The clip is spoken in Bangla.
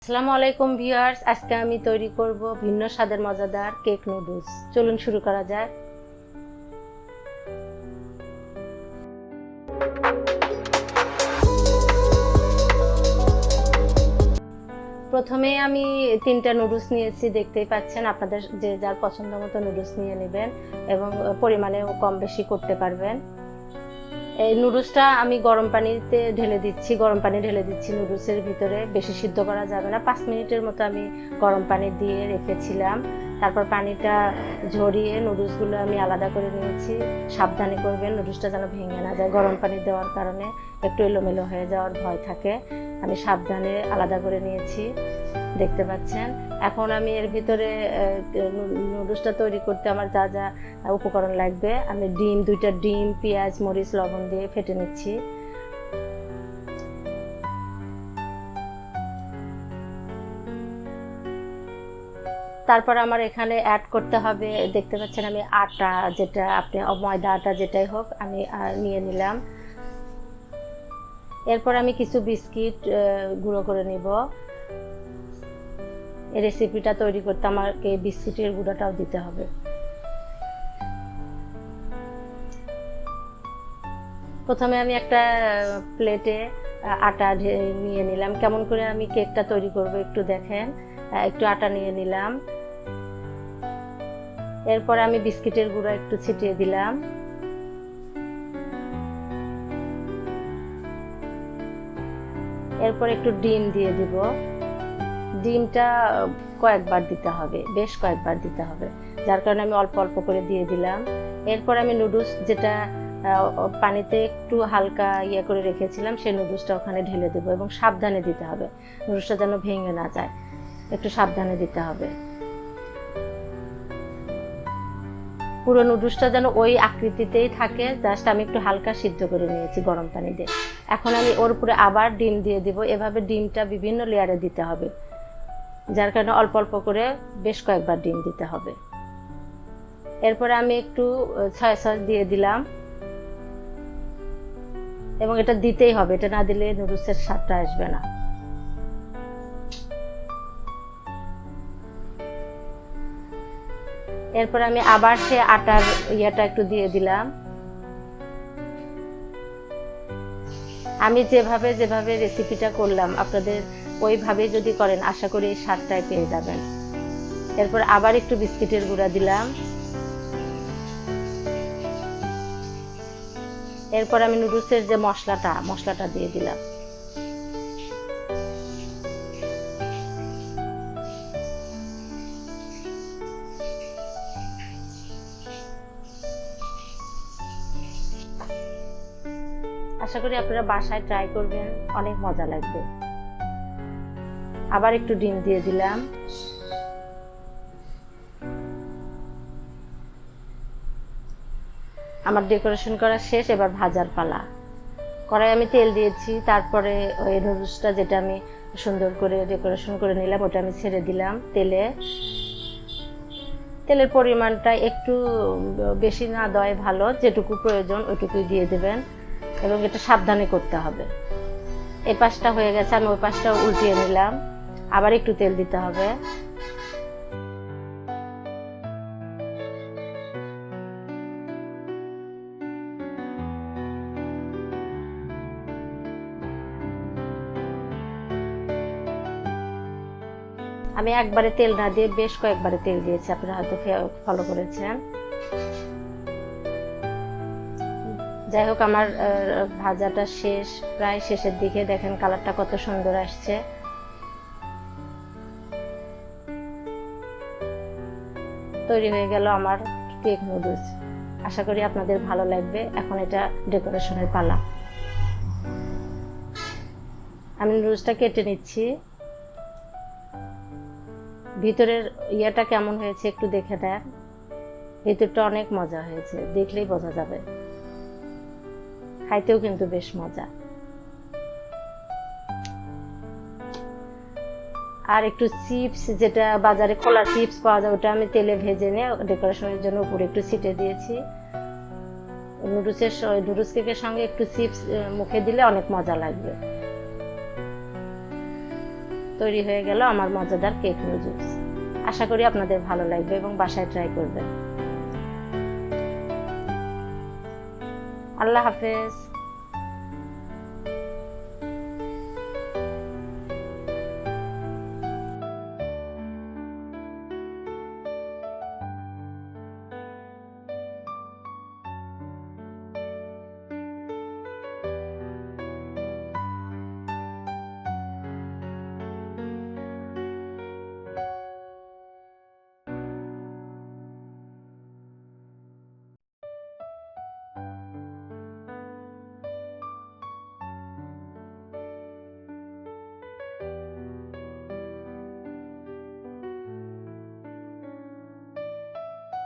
আসসালামু আলাইকুম ভিউয়ার্স, আজকে আমি তৈরি করব ভিন্ন স্বাদের মজাদার কেক নুডলস। চলুন শুরু করা যাক। প্রথমে আমি 3টা নুডলস নিয়েছি, দেখতেই পাচ্ছেন। আপনাদের যে যার পছন্দ মতো নুডলস নিয়ে নেবেন এবং পরিমাণেও কম বেশি করতে পারবেন। এই নুডলসটা আমি গরম পানিতে ঢেলে দিচ্ছি। গরম পানি ঢেলে দিচ্ছি নুডলসের ভিতরে, বেশি সিদ্ধ করা যাবে না। 5 মিনিটের মতো আমি গরম পানি দিয়ে রেখেছিলাম। তারপর পানিটা ঝরিয়ে নুডলসগুলো আমি আলাদা করে নিয়েছি। সাবধানে করবেন, নুডলসটা যেন ভেঙে না যায়। গরম পানি দেওয়ার কারণে একটু এলোমেলো হয়ে যাওয়ার ভয় থাকে। আমি সাবধানে আলাদা করে নিয়েছি, দেখতে পাচ্ছেন। এখন আমি এর ভিতরে নুডলসটা তৈরি করতে আমার যা যা উপকরণ লাগবে, আমি 2টা ডিম, পেঁয়াজ, মরিচ, লবণ দিয়ে ফেটে নিচ্ছি। তারপর আমার এখানে অ্যাড করতে হবে, দেখতে পাচ্ছেন, আমি আটা, যেটা আপনি ময়দা আটা যেটাই হোক আমি নিয়ে নিলাম। এরপর আমি কিছু বিস্কিট গুঁড়ো করে নিব। এই রেসিপিটা তৈরি করতে আমাকে বিস্কিটের গুঁড়োটাও দিতে হবে। প্রথমে আমি একটা প্লেটে আটা নিয়ে নিলাম। কেমন করে আমি কেকটা তৈরি করব একটু দেখেন। একটু আটা নিয়ে নিলাম। এরপর আমি বিস্কিটের গুঁড়ো একটু ছিটিয়ে দিলাম। এরপর একটু ডিম দিয়ে দিব। ডিমটা কয়েকবার দিতে হবে, বেশ কয়েকবার দিতে হবে, যার কারণে আমি অল্প অল্প করে দিয়ে দিলাম। এরপর আমি নুডলস যেটা পানিতে একটু হালকা করে রেখেছিলাম, সেই নুডলসটা ওখানে ঢেলে দেবো এবং সাবধানে দিতে হবে। নুডলসটা যেন ভেঙে না যায়, একটু সাবধানে দিতে হবে। পুরো নুডলসটা যেন ওই আকৃতিতেই থাকে। জাস্ট আমি একটু হালকা সিদ্ধ করে নিয়েছি গরম পানি দিয়ে। এখন আমি ওর উপরে আবার ডিম দিয়ে দিব। এভাবে ডিমটা বিভিন্ন লেয়ারে দিতে হবে, যার কারণে অল্প অল্প করে বেশ কয়েকবার ডিম দিতে হবে। এরপরে আমি একটু সয়া সস দিয়ে দিলাম এবং এটা দিতেই হবে, এটা না দিলে নুডলসের স্বাদটা আসবে না। এরপর আমি আবার সে আটার একটু দিয়ে দিলাম। আমি যেভাবে যেভাবে রেসিপিটা করলাম, আপনাদের ওইভাবে যদি করেন আশা করি এই স্বাদটাই পেয়ে যাবেন। এরপর আবার একটু বিস্কিটের গুঁড়া দিলাম। এরপর আমি নুডলসের যে মশলাটা দিয়ে দিলাম। আশা করি আপনারা বাসায় ট্রাই করবেন, অনেক মজা লাগবে। আবার একটু ডিম দিয়ে দিলাম। আমার ডেকোরেশন করা শেষ, এবার ভাজার পালা। কড়াই আমি তেল দিয়েছি। তারপরে ওই নুডলসটা যেটা আমি সুন্দর করে ডেকোরেশন করে নিলাম, ওটা আমি ছেড়ে দিলাম তেলের পরিমাণটা একটু বেশি না দেওয়াই ভালো, যেটুকু প্রয়োজন ওইটুকুই দিয়ে দেবেন এবং এটা সাবধানে করতে হবে। এই পাশটা হয়ে গেছে, আমি ওই পাশটা উল্টিয়ে নিলাম। আবার একটু তেল দিতে হবে। আমি একবারে তেল না দিয়ে বেশ কয়েকবারে তেল দিয়েছি, আপনারা হয়তো ফলো করেছেন। যাই হোক, আমার ভাজাটা শেষ, প্রায় শেষের দিকে। দেখেন কালারটা কত সুন্দর আসছে। তৈরি হয়ে গেল আমার কেক নুডলস। আশা করি আপনাদের ভালো লাগবে। এখন এটা ডেকোরেশনের পালা। আমি নুডলসটা কেটে নিচ্ছি। ভিতরের কেমন হয়েছে একটু দেখে দেন। ভিতরটা অনেক মজা হয়েছে, দেখলেই বোঝা যাবে। খাইতেও কিন্তু বেশ মজা। আর একটু চিপস, যেটা বাজারে খোলা চিপস পাওয়া যায়, ওটা আমি তেলে ভেজে নিয়ে ডেকোরেশনের জন্য উপরে একটু ছিটিয়ে দিয়েছি। নুডলস কেকের সঙ্গে একটু চিপস মুখে দিলে অনেক মজা লাগবে। তৈরি হয়ে গেল আমার মজাদার কেক নুডলস। আশা করি আপনাদের ভালো লাগবে এবং বাসায় ট্রাই করবেন। আল্লাহ হাফেজ।